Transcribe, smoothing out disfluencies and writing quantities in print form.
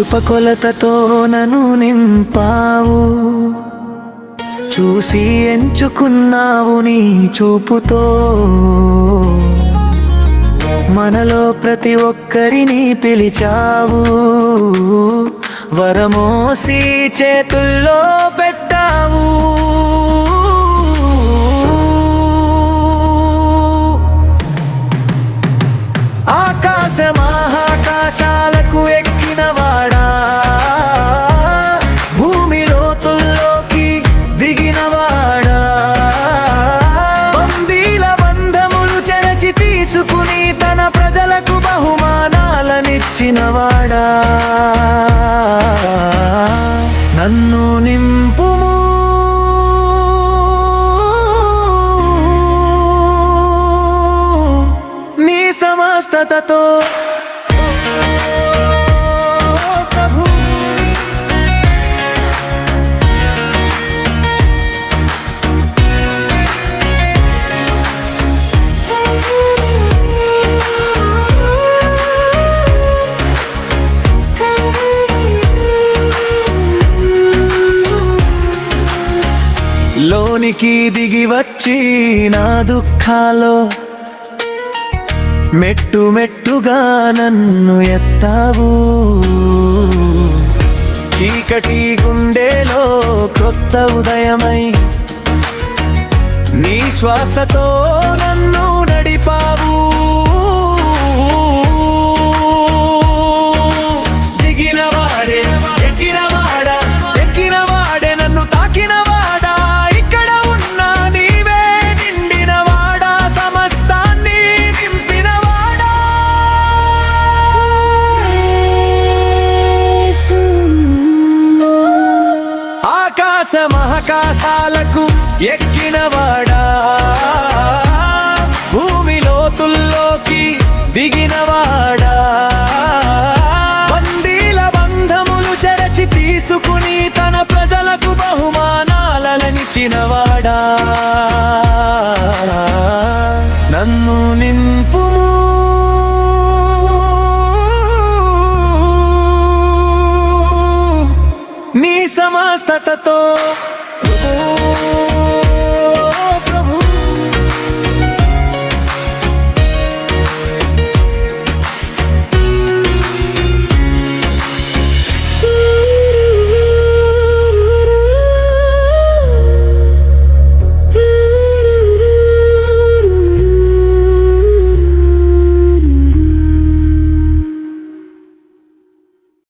కృపకొలతతో నన్ను నింపావు, చూసి ఎంచుకున్నావు నీ చూపుతో. మనలో ప్రతి ఒక్కరిని పిలిచావు, వరమోసి చేతుల్లో పెట్టావు. ఆకాశ మహాకాశాలకు ఎక్కినవాడా, భూమి లోతుల్లోకి దిగినవాడా, బందీల బంధములు చెరచి తీసుకుని తన ప్రజలకు బహుమానాలనిచ్చినవాడా, నన్ను నింపుము నీ సమస్తతతో. ప్రభు లోనికి దిగి వచ్చి నా దుఃఖాలో మెట్టు మెట్టుగా నన్ను ఎత్తావు. చీకటి గుండెలో కొత్త ఉదయమై నీ శ్వాసతో నన్ను నడిపావు. దిగినవాడే ఎక్కినవాడా, ఎక్కినవాడే నన్ను తాకినవాడా, ఇక్కడ ఉన్నా నీవే నిండినవాడా, సమస్తాన్ని నింపినవాడా. ఆకాశ మహాకాశాలకు ఎక్కినవాడా, భూమి లోతుల్లోకి దిగినవాడా, బందీల బంధములు చెరచి తీసుకుని తన ప్రజలకు బహుమానాలనిచ్చినవాడా.